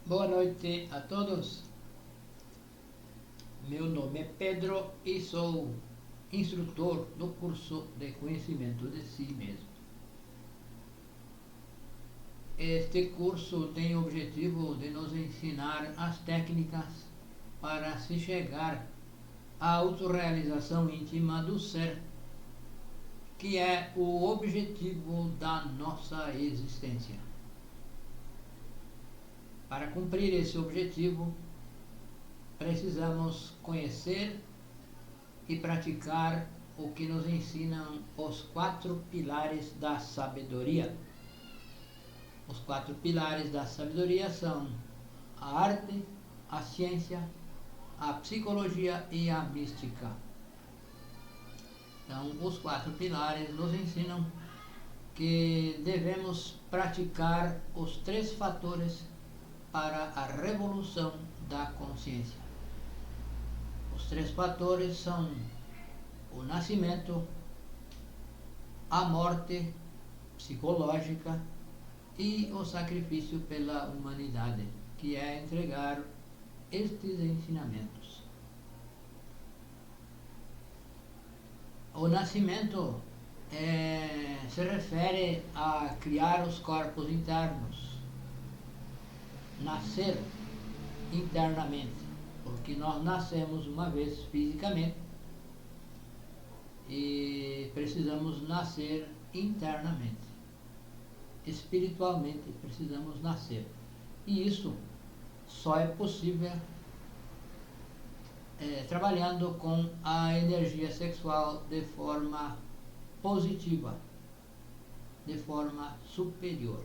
Boa noite a todos. Meu nome é Pedro e sou instrutor do curso de conhecimento de si mesmo. Este curso tem o objetivo de nos ensinar as técnicas para se chegar à autorrealização íntima do ser, que é o objetivo da nossa existência. Para cumprir esse objetivo, precisamos conhecer e praticar o que nos ensinam os 4 pilares da sabedoria. Os 4 pilares da sabedoria são a arte, a ciência, a psicologia e a mística. Então, os 4 pilares nos ensinam que devemos praticar os 3 fatores para a revolução da consciência. Os 3 fatores são o nascimento, a morte psicológica e o sacrifício pela humanidade, que é entregar estes ensinamentos. O nascimento se refere a criar os corpos internos, nascer internamente, porque nós nascemos uma vez fisicamente e precisamos nascer internamente, espiritualmente precisamos nascer, e isso só é possível trabalhando com a energia sexual de forma positiva, de forma superior,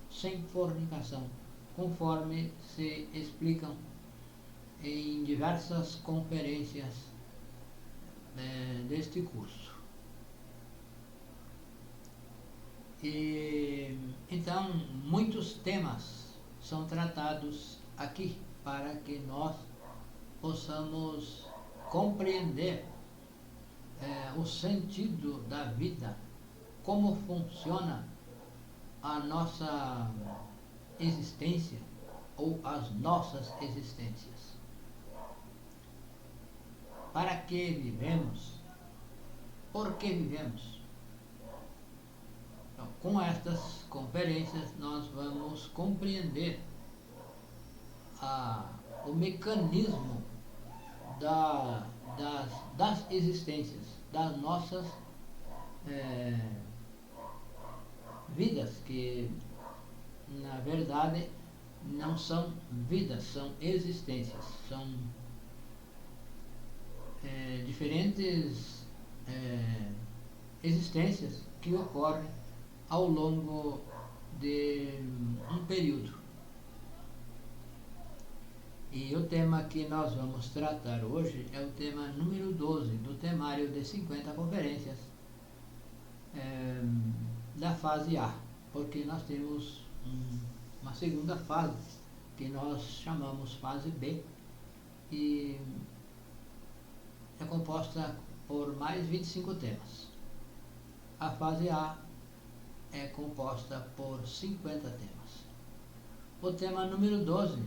sem fornicação, conforme se explicam em diversas conferências deste curso. E então muitos temas são tratados aqui para que nós possamos compreender o sentido da vida, como funciona a nossa existência ou as nossas existências. Para que vivemos? Por que vivemos? Então, com estas conferências nós vamos compreender o mecanismo das existências, das nossas vidas, que na verdade não são vidas, são existências, são diferentes existências que ocorrem ao longo de um período. E o tema que nós vamos tratar hoje é o tema número 12 do temário de 50 conferências da fase A, porque nós temos uma segunda fase que nós chamamos fase B, e é composta por mais 25 temas. A fase A é composta por 50 temas. O tema número 12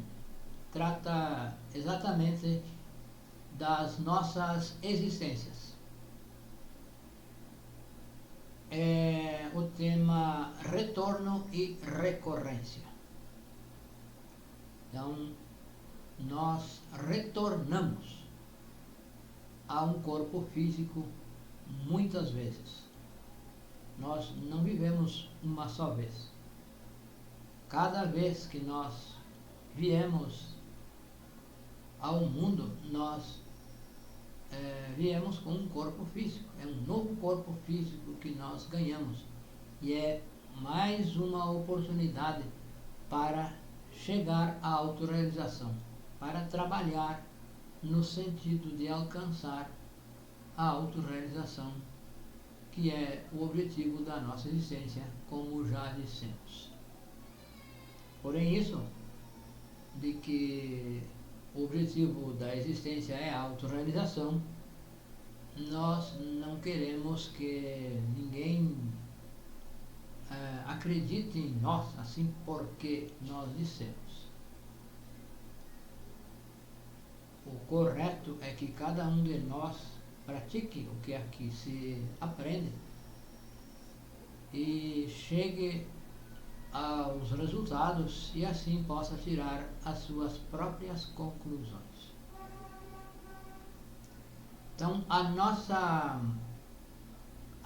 trata exatamente das nossas existências. É o tema retorno e recorrência. Então, nós retornamos a um corpo físico muitas vezes. Nós não vivemos uma só vez. Cada vez que nós viemos ao mundo, nós viemos com um corpo físico. É um novo corpo físico que nós ganhamos. E é mais uma oportunidade para chegar à autorrealização, para trabalhar no sentido de alcançar a autorrealização, que é o objetivo da nossa existência, como já dissemos. Porém, isso de que o objetivo da existência é a autorrealização, nós não queremos que ninguém acredite em nós assim porque nós dissemos. correto é que cada um de nós pratique o que aqui se aprende e chegue aos resultados e assim possa tirar as suas próprias conclusões. Então, a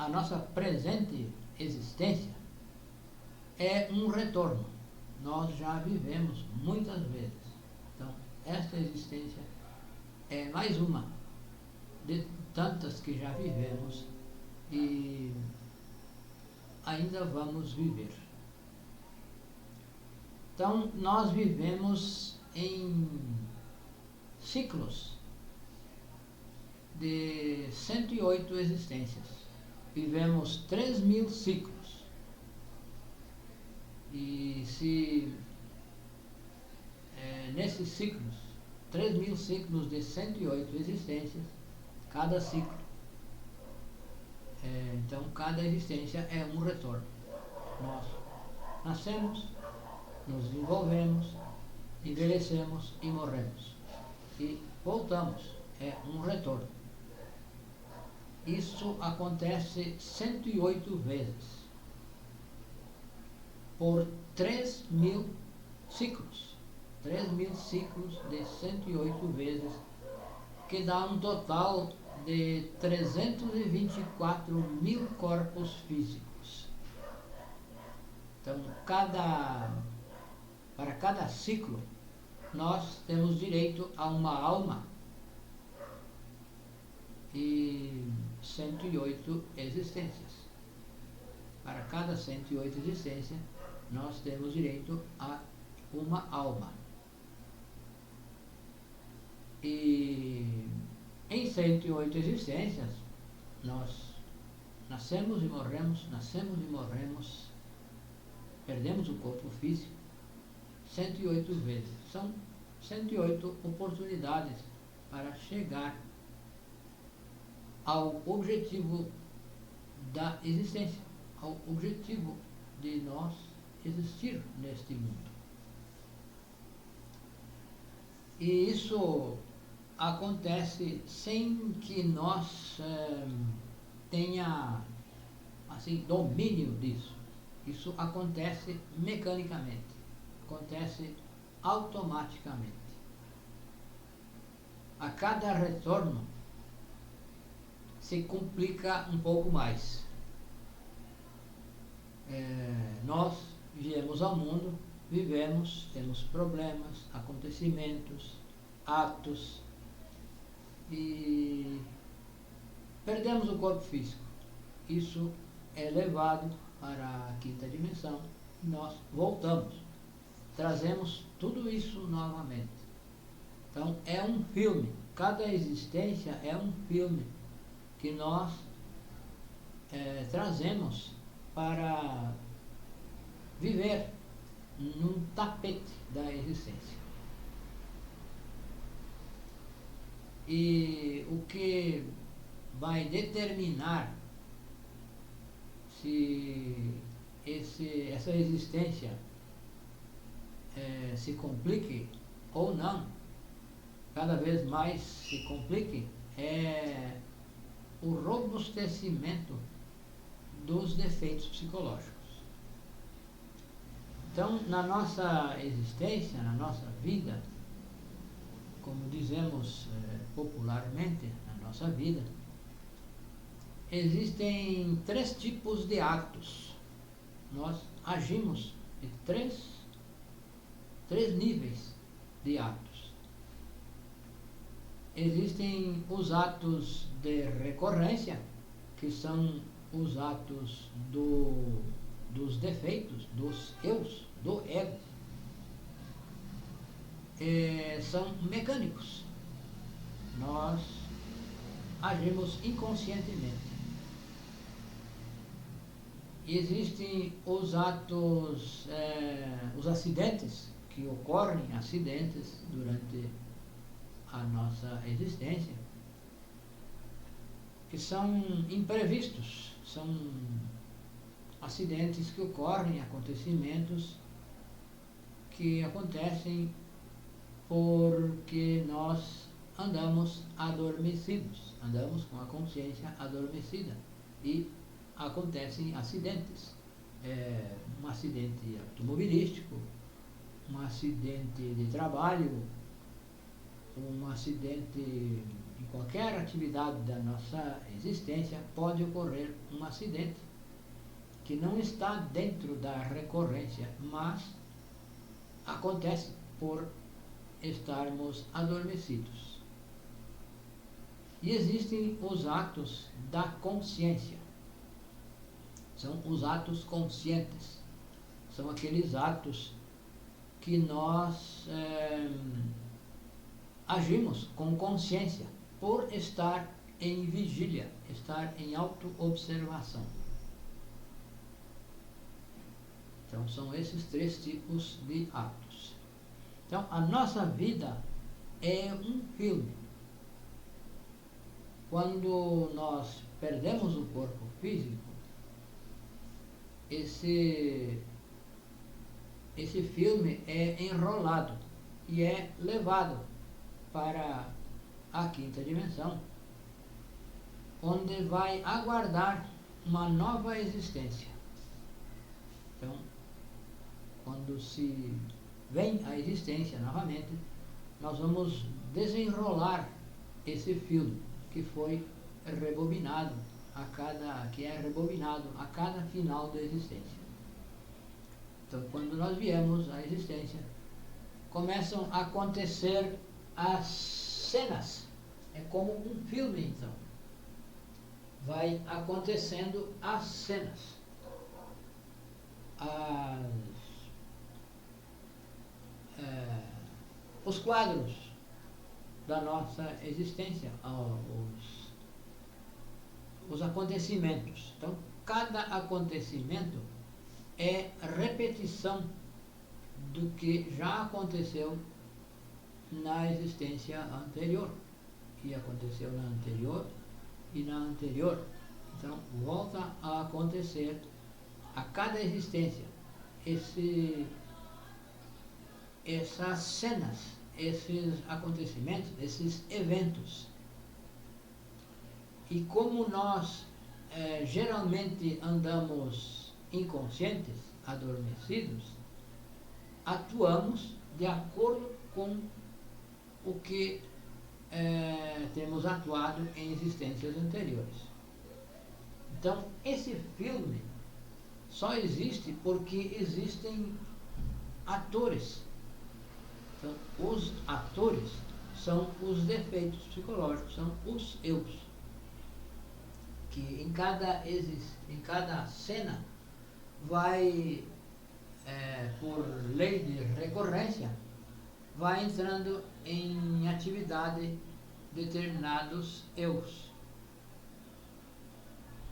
nossa presente existência é um retorno. Nós já vivemos muitas vezes. Então, esta existência é mais uma de tantas que já vivemos e ainda vamos viver. Então, nós vivemos em ciclos de 108 existências. Vivemos 3.000 ciclos. E se nesses ciclos, 3.000 ciclos de 108 existências, cada ciclo, então cada existência é um retorno. Nós nascemos, nos desenvolvemos, envelhecemos e morremos. E voltamos, é um retorno. Isso acontece 108 vezes, por 3.000 ciclos. 3.000 ciclos de 108 vezes, que dá um total de 324.000 corpos físicos. Então, para cada ciclo, nós temos direito a uma alma e 108 existências. Para cada 108 existências, nós temos direito a uma alma. E em 108 existências, nós nascemos e morremos, perdemos o corpo físico 108 vezes. São 108 oportunidades para chegar ao objetivo da existência, ao objetivo de nós existir neste mundo. E isso acontece sem que nós tenha assim, domínio disso. Isso acontece mecanicamente, acontece automaticamente. A cada retorno se complica um pouco mais. Nós viemos ao mundo, vivemos, temos problemas, acontecimentos, atos e perdemos o corpo físico. Isso é levado para a quinta dimensão e nós voltamos, trazemos tudo isso novamente. Então é um filme, cada existência é um filme que nós trazemos para viver num tapete da existência. E o que vai determinar se essa existência se complique ou não, cada vez mais se complique, é o robustecimento dos defeitos psicológicos. Então, na nossa existência, na nossa vida, como dizemos popularmente, na nossa vida, existem 3 tipos de atos. Nós agimos de 3 níveis de atos. Existem os atos de recorrência, que são os atos dos defeitos, dos eus, do ego. São mecânicos. Nós agimos inconscientemente. Existem os atos, os acidentes, que ocorrem acidentes durante a nossa existência, que são imprevistos, são acidentes que ocorrem, acontecimentos que acontecem porque nós andamos adormecidos, andamos com a consciência adormecida e acontecem acidentes. Um acidente automobilístico, um acidente de trabalho, um acidente em qualquer atividade da nossa existência, pode ocorrer um acidente que não está dentro da recorrência, mas acontece por estarmos adormecidos. E existem os atos da consciência. São os atos conscientes. São aqueles atos que nós agimos com consciência, por estar em vigília, estar em autoobservação. Então, são esses 3 tipos de atos. Então, a nossa vida é um filme. Quando nós perdemos o corpo físico, esse filme é enrolado e é levado para a 5ª dimensão, onde vai aguardar uma nova existência. Então, quando se vem à existência novamente, nós vamos desenrolar esse filme que foi rebobinado que é rebobinado a cada final da existência. Então, quando nós viemos à existência, começam a acontecer as cenas. É como um filme, então. Vai acontecendo as cenas. Os quadros da nossa existência, os acontecimentos. Então, cada acontecimento é repetição do que já aconteceu na existência anterior, e aconteceu na anterior e na anterior. Então, volta a acontecer a cada existência essas cenas, esses acontecimentos, esses eventos. E como nós geralmente andamos inconscientes, adormecidos, atuamos de acordo com o que temos atuado em existências anteriores. Então, esse filme só existe porque existem atores. Então, os atores são os defeitos psicológicos, são os eus, que em cada cena vai, por lei de recorrência, vai entrando em atividade determinados eus,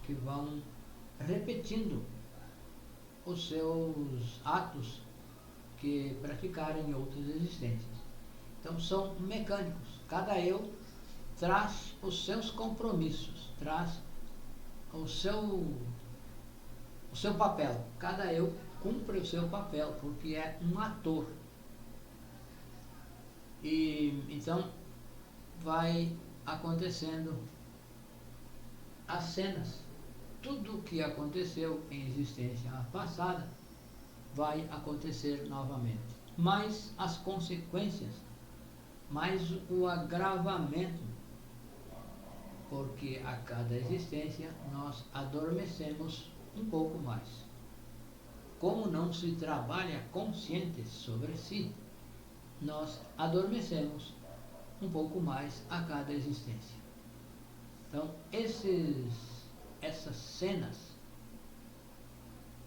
que vão repetindo os seus atos que praticaram em outras existências. Então, são mecânicos. Cada eu traz os seus compromissos, traz o seu papel. Cada eu cumpre o seu papel, porque é um ator. E então vai acontecendo as cenas. Tudo o que aconteceu em existência passada vai acontecer novamente. Mas as consequências, mais o agravamento, porque a cada existência nós adormecemos um pouco mais. Como não se trabalha consciente sobre si, nós adormecemos um pouco mais a cada existência. Então, essas cenas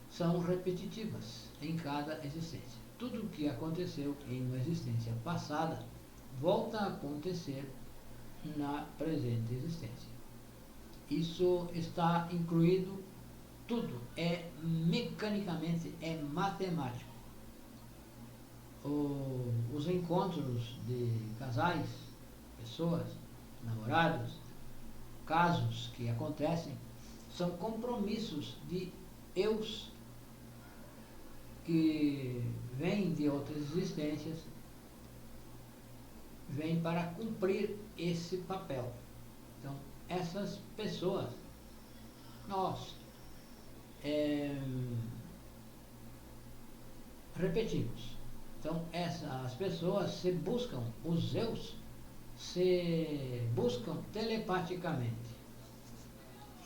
são repetitivas em cada existência. Tudo o que aconteceu em uma existência passada volta a acontecer na presente existência. Isso está incluído tudo, é mecanicamente, é matemático. Os encontros de casais, pessoas, namorados, casos que acontecem, são compromissos de eus que vêm de outras existências vêm para cumprir esse papel. Então, essas pessoas, nós repetimos. Então, as pessoas se buscam, os Zeus se buscam telepaticamente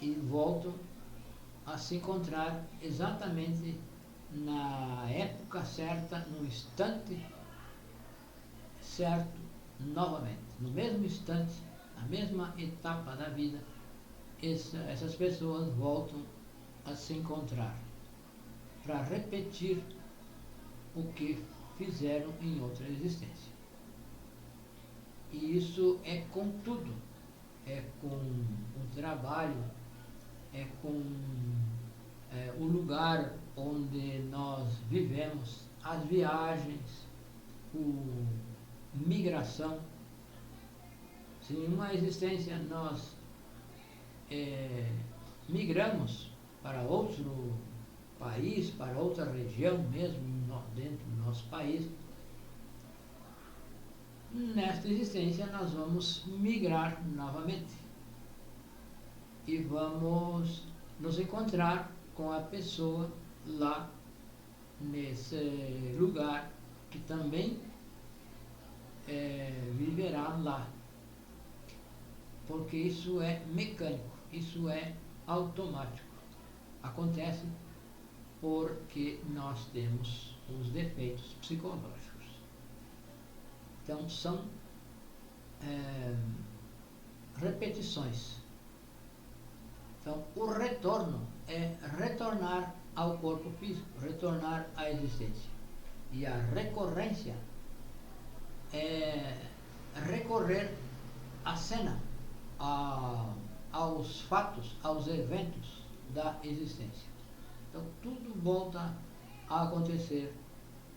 e voltam a se encontrar exatamente na época certa, no instante certo, novamente. No mesmo instante, na mesma etapa da vida, essas pessoas voltam a se encontrar para repetir o que fizeram em outra existência. E isso é com tudo, é com o trabalho, é com o lugar onde nós vivemos, as viagens, migração. Se em uma existência nós migramos para outro país, para outra região mesmo, dentro do nosso país, nesta existência nós vamos migrar novamente e vamos nos encontrar com a pessoa lá nesse lugar que também viverá lá, porque isso é mecânico, isso é automático, acontece porque nós temos os defeitos psicológicos. Então são repetições. Então o retorno é retornar ao corpo físico, retornar à existência. E a recorrência é recorrer à cena, aos fatos, aos eventos da existência. Então tudo volta a acontecer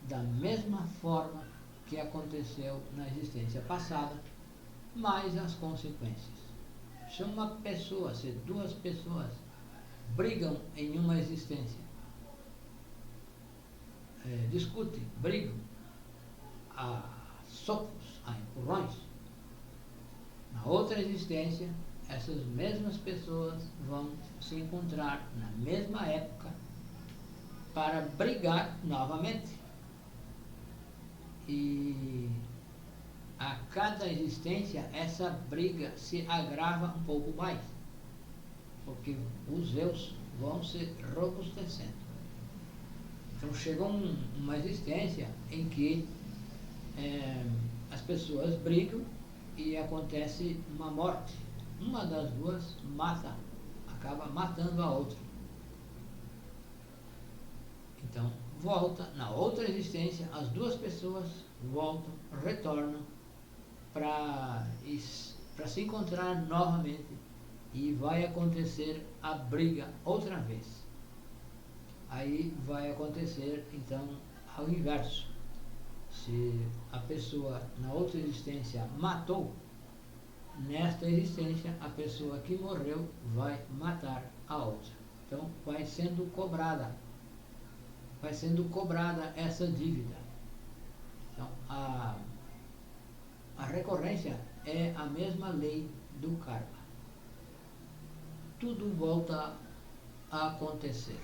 da mesma forma que aconteceu na existência passada, mais as consequências. Se uma pessoa, se duas pessoas brigam em uma existência, discutem, brigam, a socos, a empurrões, na outra existência, essas mesmas pessoas vão se encontrar na mesma época para brigar novamente. E a cada existência essa briga se agrava um pouco mais, porque os Zeus vão se robustecendo. Então chega uma existência em que as pessoas brigam e acontece uma morte. Uma das duas acaba matando a outra. Então volta, na outra existência, as duas pessoas voltam, retornam para se encontrar novamente e vai acontecer a briga outra vez. Aí vai acontecer, então, ao inverso. Se a pessoa na outra existência matou, nesta existência a pessoa que morreu vai matar a outra. Então vai sendo cobrada essa dívida. Então a recorrência é a mesma lei do karma. Tudo volta a acontecer.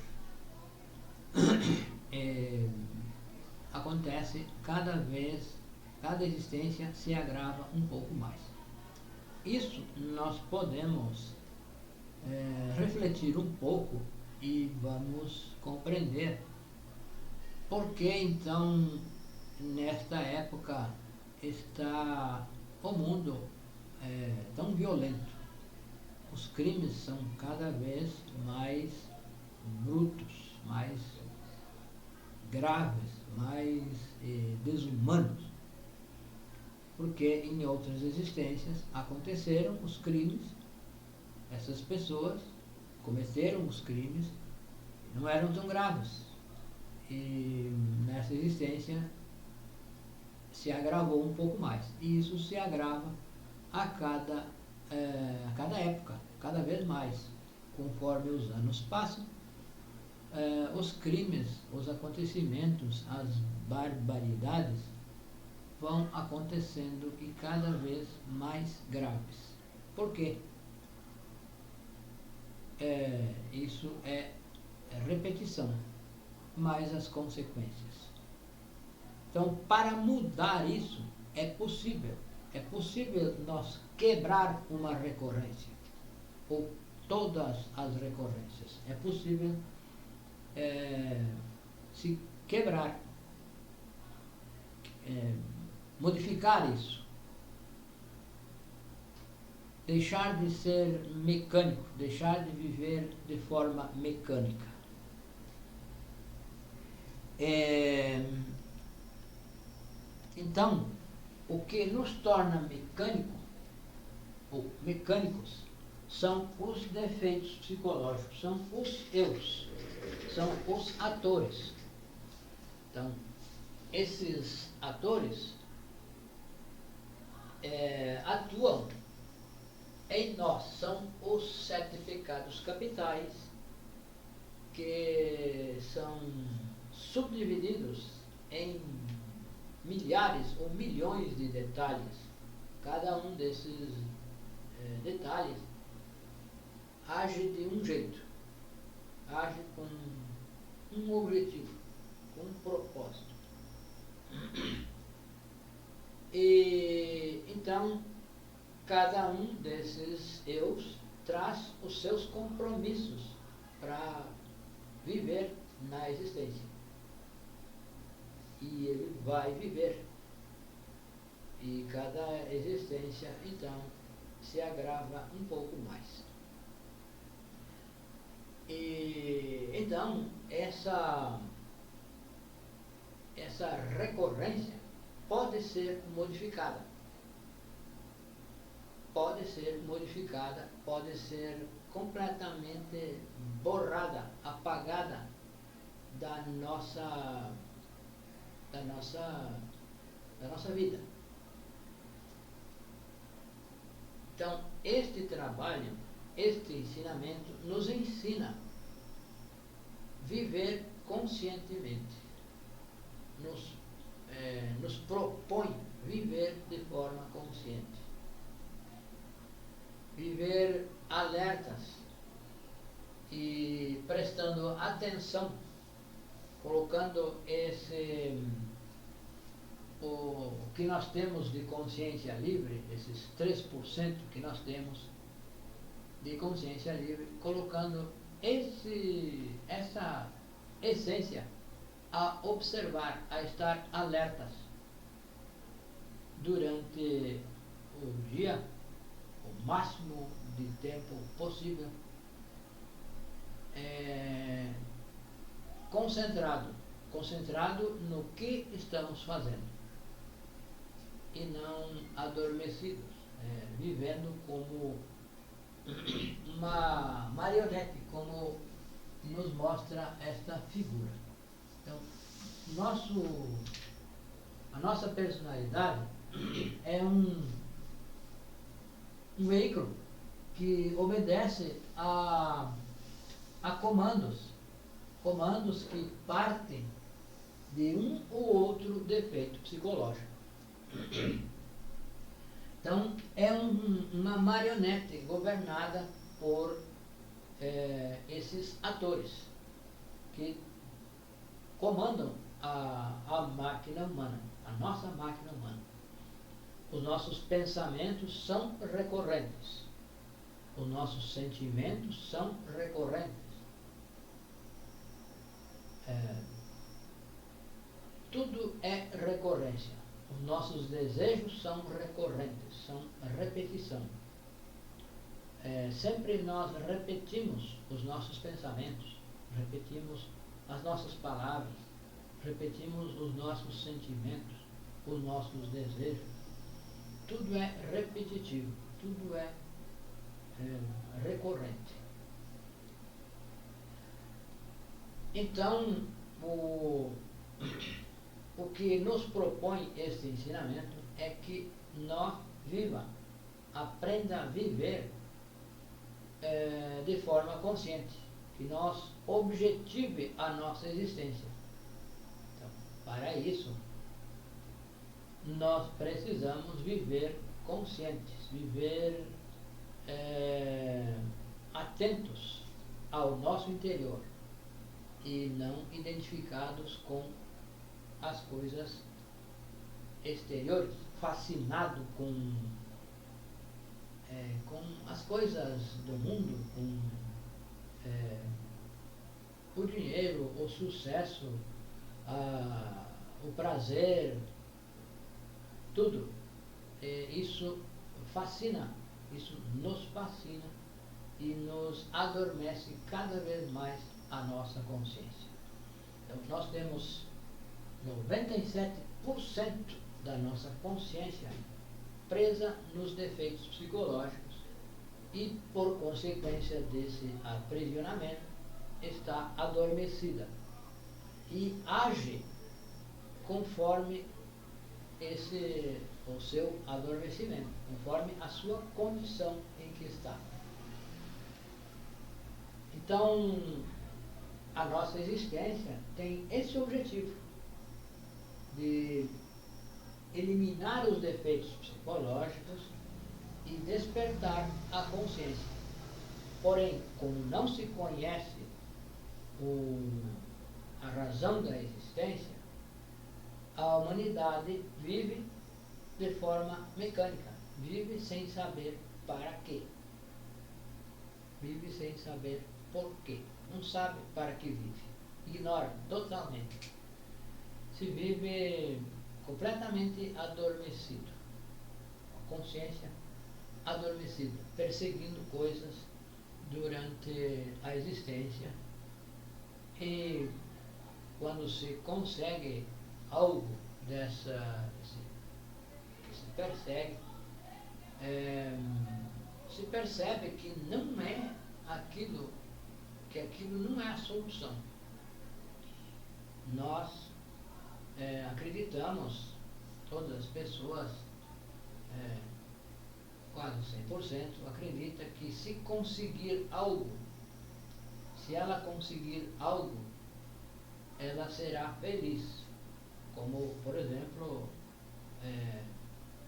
Acontece cada existência se agrava um pouco mais. Isso nós podemos refletir um pouco e vamos compreender por que então nesta época está o mundo tão violento. Os crimes são cada vez mais brutos, mais graves, mais desumanos, porque em outras existências aconteceram os crimes, essas pessoas cometeram os crimes, não eram tão graves, e nessa existência se agravou um pouco mais, e isso se agrava a cada época, cada vez mais, conforme os anos passam. Os crimes, os acontecimentos, as barbaridades vão acontecendo e cada vez mais graves. Por quê? Isso é repetição, mais as consequências. Então, para mudar isso, é possível nós quebrar uma recorrência, ou todas as recorrências. É possível se quebrar, modificar isso. Deixar de ser mecânico, deixar de viver de forma mecânica. Então, o que nos torna mecânico, ou mecânicos, são os defeitos psicológicos, são os eus, são os atores. Então, esses atores atuam em nós, são os 7 pecados capitais, que são subdivididos em milhares ou milhões de detalhes. Cada um desses detalhes age de um jeito, age com um objetivo, com um propósito. E então, cada um desses eus traz os seus compromissos para viver na existência. E ele vai viver. E cada existência, então, se agrava um pouco mais. E então, essa recorrência pode ser modificada. Pode ser modificada, pode ser completamente borrada, apagada da nossa vida. Então, este trabalho, este ensinamento nos ensina a viver conscientemente, nos propõe viver de forma consciente, viver alertas e prestando atenção, colocando o que nós temos de consciência livre, esses 3% que nós temos de consciência livre, colocando essa essência a observar, a estar alertas durante o dia, o máximo de tempo possível, concentrado no que estamos fazendo e não adormecidos, vivendo como uma marionete, como nos mostra esta figura. Então, a nossa personalidade é um veículo que obedece a comandos que partem de um ou outro defeito psicológico. Então, é uma marionete governada por esses atores que comandam a máquina humana, a nossa máquina humana. Os nossos pensamentos são recorrentes, os nossos sentimentos são recorrentes. Tudo é recorrência. Os nossos desejos são recorrentes, são repetição. Sempre nós repetimos os nossos pensamentos, repetimos as nossas palavras, repetimos os nossos sentimentos, os nossos desejos. Tudo é repetitivo, tudo é recorrente. Então, o que nos propõe este ensinamento é que nós aprenda a viver de forma consciente, que nós objetive a nossa existência. Então, para isso, nós precisamos viver conscientes, viver atentos ao nosso interior e não identificados com as coisas exteriores, fascinado com as coisas do mundo, com o dinheiro, o sucesso, o prazer, tudo. Isso fascina, isso nos fascina e nos adormece cada vez mais a nossa consciência. Então, nós temos 97% da nossa consciência presa nos defeitos psicológicos e, por consequência desse aprisionamento, está adormecida e age conforme o seu adormecimento, conforme a sua condição em que está. Então, a nossa existência tem esse objetivo de eliminar os defeitos psicológicos e despertar a consciência. Porém, como não se conhece a razão da existência, a humanidade vive de forma mecânica, vive sem saber para quê, vive sem saber por quê, não sabe para que vive, ignora totalmente, se vive completamente adormecido, a consciência adormecida, perseguindo coisas durante a existência, e quando se consegue algo que se persegue, se percebe que não é aquilo, que aquilo não é a solução. Nós acreditamos, todas as pessoas, quase 100%, acredita que se conseguir algo, se ela conseguir algo, ela será feliz. Como, por exemplo,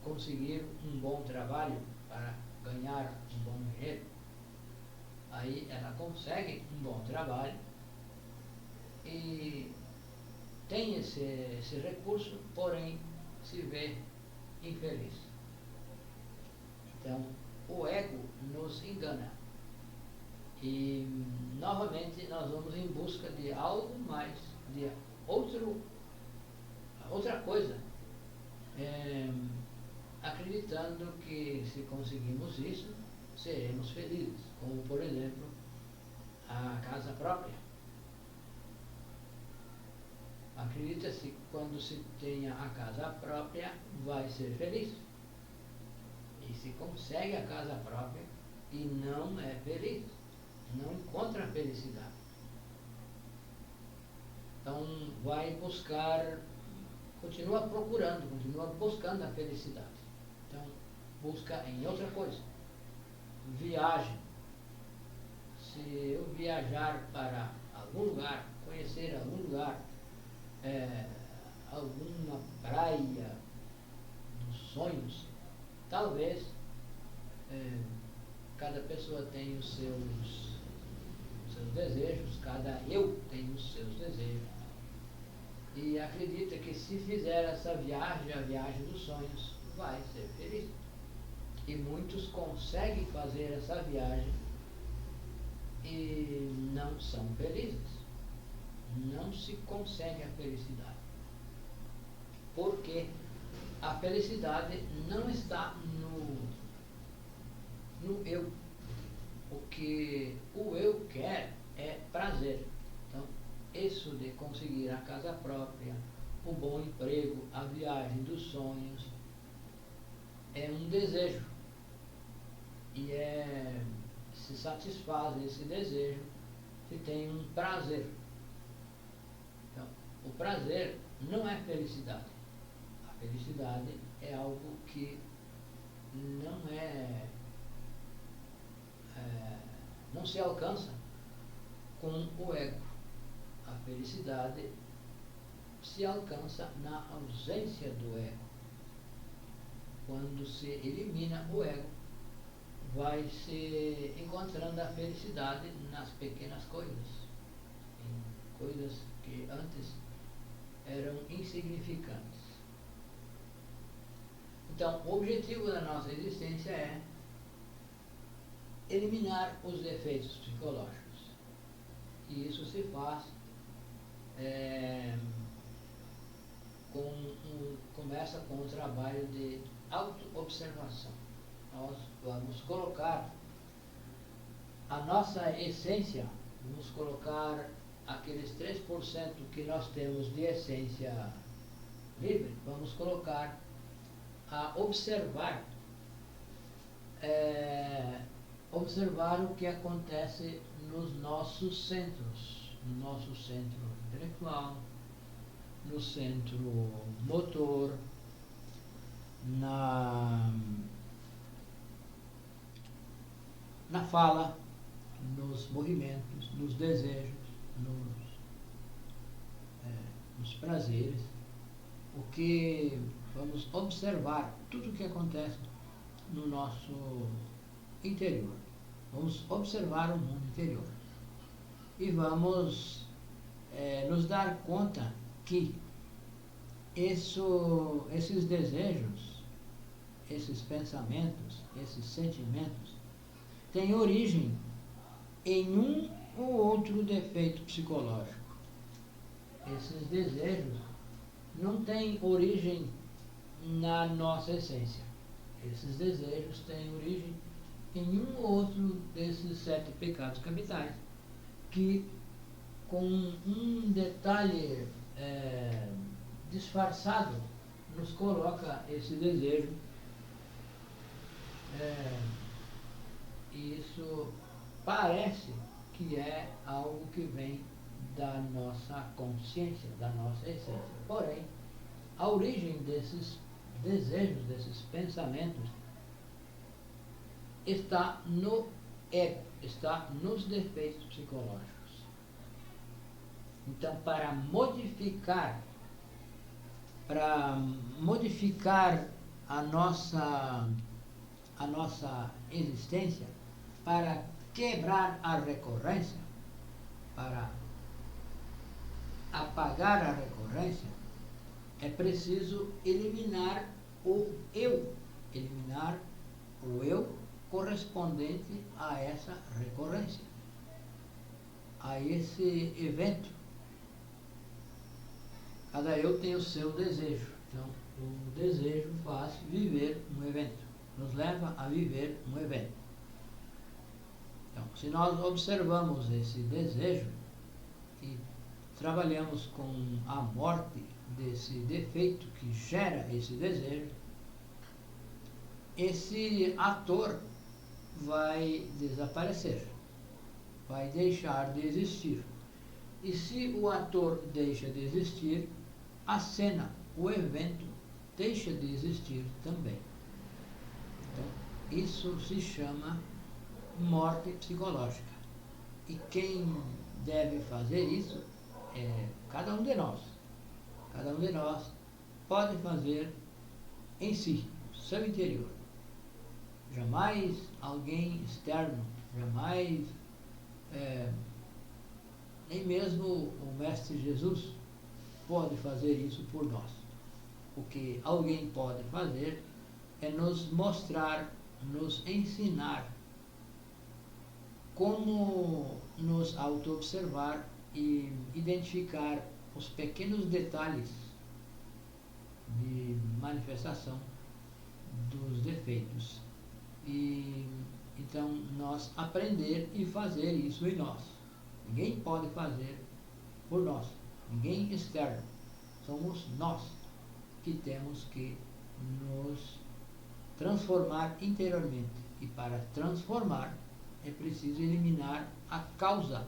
conseguir um bom trabalho para ganhar um bom dinheiro. Aí ela consegue um bom trabalho e tem esse recurso, porém se vê infeliz. Então, o ego nos engana. E, novamente, nós vamos em busca de algo mais, de outra coisa, acreditando que se conseguimos isso, seremos felizes, como, por exemplo, a casa própria. Acredita-se que quando se tenha a casa própria, vai ser feliz. E se consegue a casa própria e não é feliz, não encontra a felicidade. Então, vai buscar, continua procurando, continua buscando a felicidade. Então, busca em outra coisa. Viagem. Se eu viajar para algum lugar, conhecer algum lugar, alguma praia dos sonhos, talvez cada pessoa tem os seus desejos, cada eu tem os seus desejos. E acredita que se fizer essa viagem, a viagem dos sonhos, vai ser feliz. E muitos conseguem fazer essa viagem e não são felizes. Não se consegue a felicidade. Porque a felicidade não está no eu. O que o eu quer é prazer. Então, isso de conseguir a casa própria, o bom emprego, a viagem dos sonhos, é um desejo. E se satisfaz esse desejo se tem um prazer. Então, o prazer não é felicidade. A felicidade é algo que não se alcança com o ego. A felicidade se alcança na ausência do ego. quando se elimina o ego, vai se encontrando a felicidade nas pequenas coisas, em coisas que antes eram insignificantes. Então, o objetivo da nossa existência é eliminar os defeitos psicológicos. E isso se faz começa com um trabalho de auto-observação. Nós vamos colocar a nossa essência, vamos colocar aqueles 3% que nós temos de essência livre, vamos colocar a observar observar o que acontece nos nossos centros, no nosso centro intelectual, no centro motor, na fala, nos movimentos, nos desejos, nos prazeres, o que vamos observar tudo o que acontece no nosso interior. Vamos observar o mundo interior e vamos nos dar conta que esses desejos, esses pensamentos, esses sentimentos têm origem em um ou outro defeito psicológico. Esses desejos não têm origem na nossa essência. Esses desejos têm origem em um ou outro desses 7 pecados capitais, que com um detalhe disfarçado nos coloca esse desejo. E isso parece que é algo que vem da nossa consciência, da nossa essência. Porém, a origem desses desejos, desses pensamentos, está no ego, está nos defeitos psicológicos. Então, para modificar a nossa existência, para quebrar a recorrência, para apagar a recorrência, é preciso eliminar o eu correspondente a essa recorrência, a esse evento. Cada eu tem o seu desejo. Então, o desejo faz viver um evento, nos leva a viver um evento. Então, se nós observamos esse desejo e trabalhamos com a morte desse defeito que gera esse desejo, esse ator vai desaparecer, vai deixar de existir. E se o ator deixa de existir, a cena, o evento, deixa de existir também. Então, isso se chama morte psicológica. E quem deve fazer isso é cada um de nós. Cada um de nós pode fazer em si, no seu interior. Jamais alguém externo, jamais, nem mesmo o Mestre Jesus pode fazer isso por nós. O que alguém pode fazer é nos mostrar, nos ensinar como nos auto-observar e identificar os pequenos detalhes de manifestação dos defeitos. E então nós aprender e fazer isso em nós. Ninguém pode fazer por nós, ninguém externo. Somos nós que temos que nos transformar interiormente. E para transformar é preciso eliminar a causa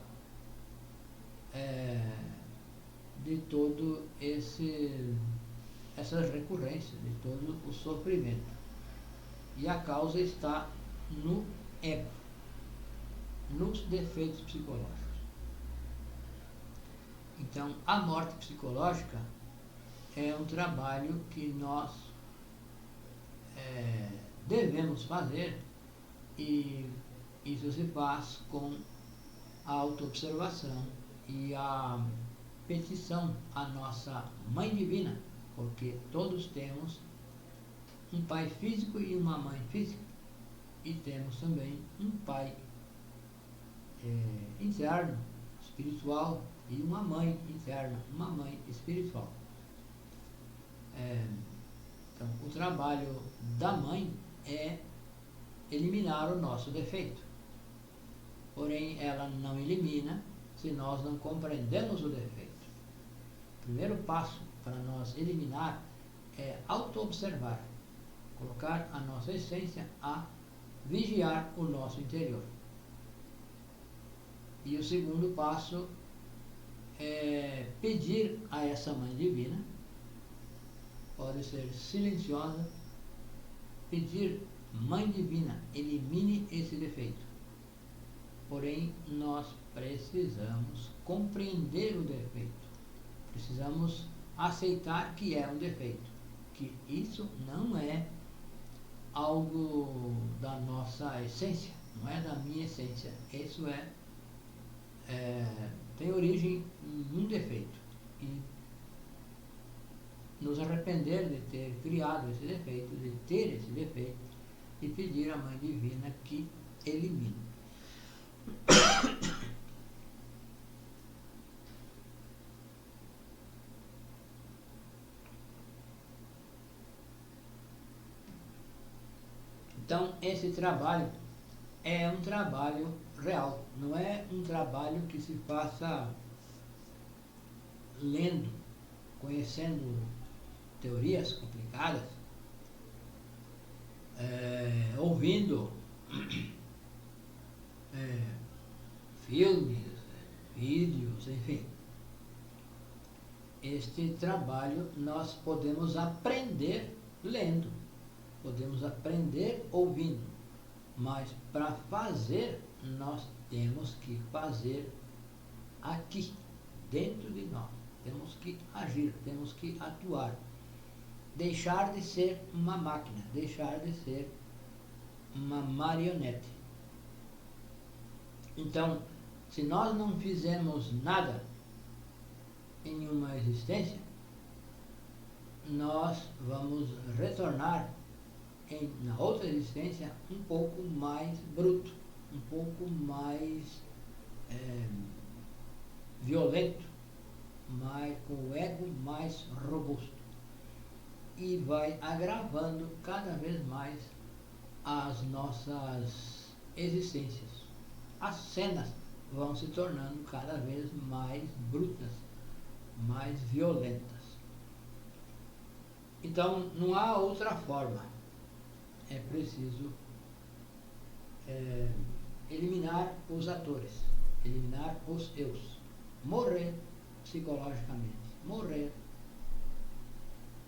de todo essas recorrências, de todo o sofrimento. E a causa está no ego, nos defeitos psicológicos. Então, a morte psicológica é um trabalho que nós devemos fazer, e isso se faz com a autoobservação e a petição à nossa Mãe Divina, porque todos temos um pai físico e uma mãe física, e temos também um pai interno, espiritual, e uma mãe interna, uma mãe espiritual. Então, o trabalho da mãe é eliminar o nosso defeito. Porém, ela não elimina se nós não compreendemos o defeito. O primeiro passo para nós eliminar é auto-observar, colocar a nossa essência a vigiar o nosso interior. E o segundo passo é pedir a essa Mãe Divina, pode ser silenciosa, pedir: Mãe Divina, elimine esse defeito. Porém, nós precisamos compreender o defeito. Precisamos aceitar que é um defeito, que isso não é algo da nossa essência, não é da minha essência. Isso tem origem em um defeito. E nos arrepender de ter criado esse defeito, de ter esse defeito, e pedir à Mãe Divina que elimine. Então, esse trabalho é um trabalho real, não é um trabalho que se faça lendo, conhecendo teorias complicadas, ouvindo filmes, vídeos, enfim. Este trabalho nós podemos aprender lendo, podemos aprender ouvindo, mas para fazer, nós temos que fazer aqui, dentro de nós. Temos que agir, temos que atuar. Deixar de ser uma máquina, deixar de ser uma marionete. Então, se nós não fizermos nada em uma existência, nós vamos retornar na outra existência um pouco mais bruto, um pouco mais violento, com o ego mais robusto, e vai agravando cada vez mais as nossas existências. As cenas vão se tornando cada vez mais brutas, mais violentas. Então, não há outra forma. É preciso eliminar os atores, eliminar os eus, morrer psicologicamente, morrer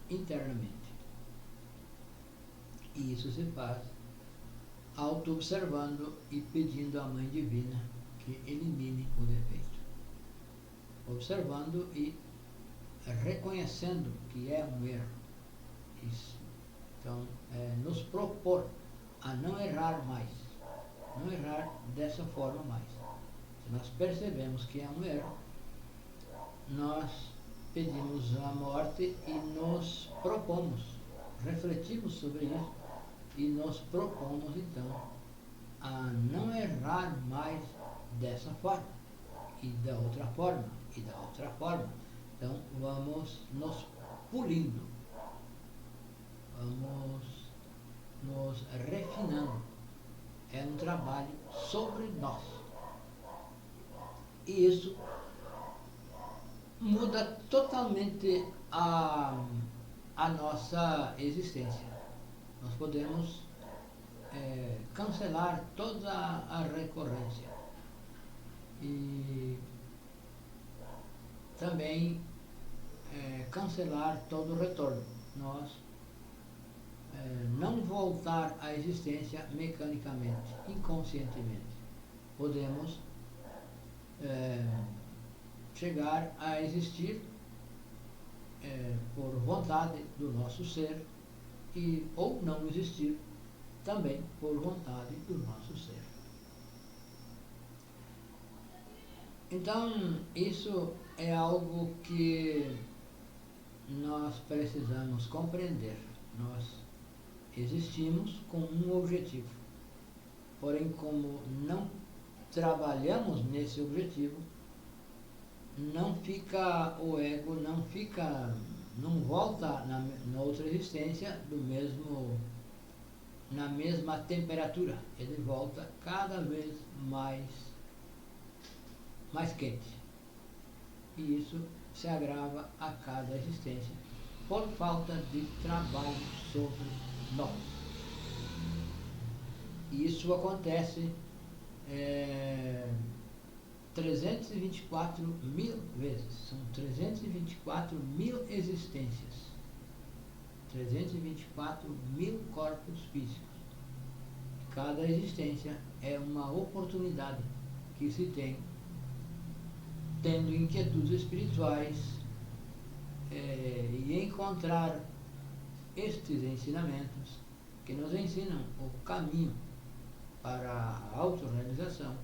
internamente. E isso se faz auto-observando e pedindo à Mãe Divina que elimine o defeito. Observando e reconhecendo que é um erro. Isso. Então, nos propor a não errar mais, não errar dessa forma mais. Se nós percebemos que é um erro, nós pedimos a morte e nos propomos, refletimos sobre isso e nos propomos então a não errar mais dessa forma, e da outra forma, e da outra forma. Então vamos nos pulindo, vamos nos refinando. É um trabalho sobre nós. E isso muda totalmente a nossa existência. Nós podemos cancelar toda a recorrência e também cancelar todo o retorno. Nós não voltar à existência mecanicamente, inconscientemente. Podemos chegar a existir por vontade do nosso ser, ou não existir também por vontade do nosso ser. Então, isso é algo que nós precisamos compreender. Nós existimos com um objetivo. Porém, como não trabalhamos nesse objetivo, não fica o ego, não volta na outra existência na mesma temperatura. Ele volta cada vez mais quente. E isso se agrava a cada existência por falta de trabalho sobre nós. E isso acontece 324 mil vezes. São 324 mil existências. 324 mil corpos físicos. Cada existência é uma oportunidade que se tem, tendo inquietudes espirituais, e encontrar estes ensinamentos que nos ensinam o caminho para a autorrealização,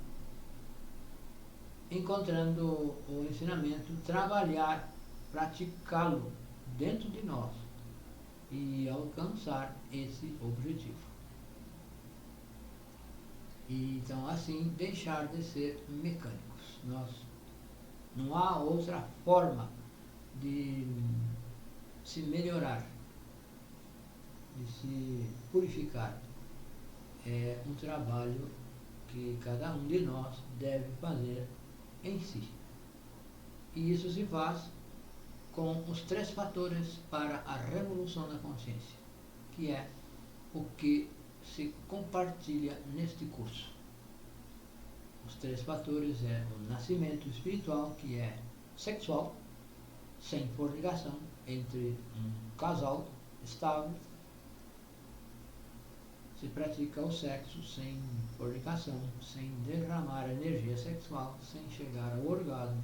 encontrando o ensinamento, trabalhar, praticá-lo dentro de nós e alcançar esse objetivo. E então, assim, deixar de ser mecânicos. Não há outra forma de se melhorar, de se purificar. É um trabalho que cada um de nós deve fazer em si. E isso se faz com os 3 fatores para a revolução da consciência, que é o que se compartilha neste curso. Os 3 fatores é o nascimento espiritual, que é sexual, sem fornicação, entre um casal estável. Se pratica o sexo sem fornicação, sem derramar energia sexual, sem chegar ao orgasmo.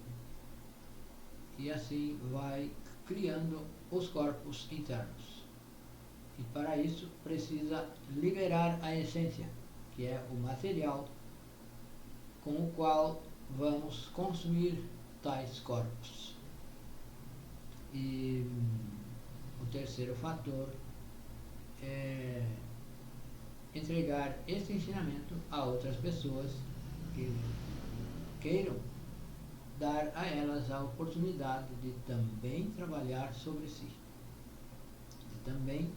E assim vai criando os corpos internos. E para isso precisa liberar a essência, que é o material com o qual vamos construir tais corpos. E o terceiro fator é entregar esse ensinamento a outras pessoas que queiram dar a elas a oportunidade de também trabalhar sobre si, de também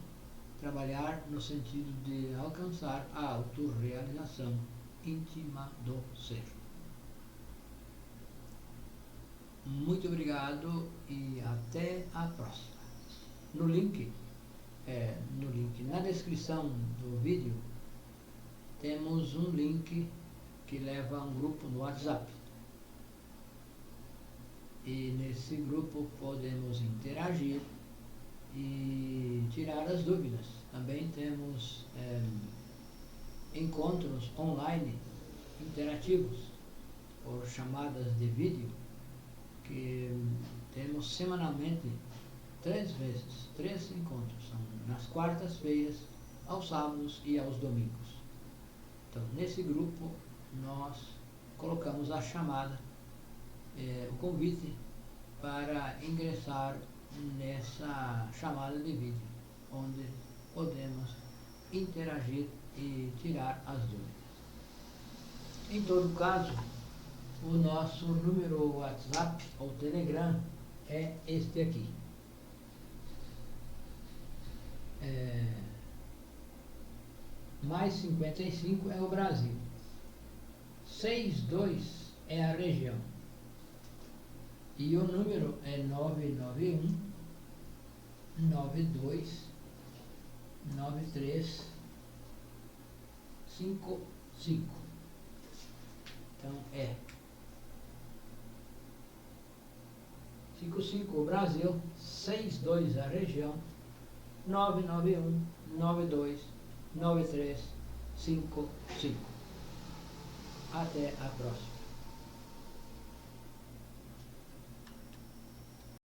trabalhar no sentido de alcançar a autorrealização íntima do ser. Muito obrigado e até a próxima. No link na descrição do vídeo temos um link que leva a um grupo no WhatsApp. E nesse grupo podemos interagir e tirar as dúvidas. Também temos encontros online interativos por chamadas de vídeo, que temos semanalmente 3 vezes, 3 encontros, são nas quartas-feiras, aos sábados e aos domingos. Então, nesse grupo, nós colocamos a chamada, o convite para ingressar nessa chamada de vídeo, onde podemos interagir e tirar as dúvidas. Em todo caso, o nosso número WhatsApp ou Telegram é este aqui. Mais 55 é o Brasil, 62 é a região, e o número é 991 92 93 55. Então é 55 o Brasil, 62 a região, 991 92 93 55. Até a próxima.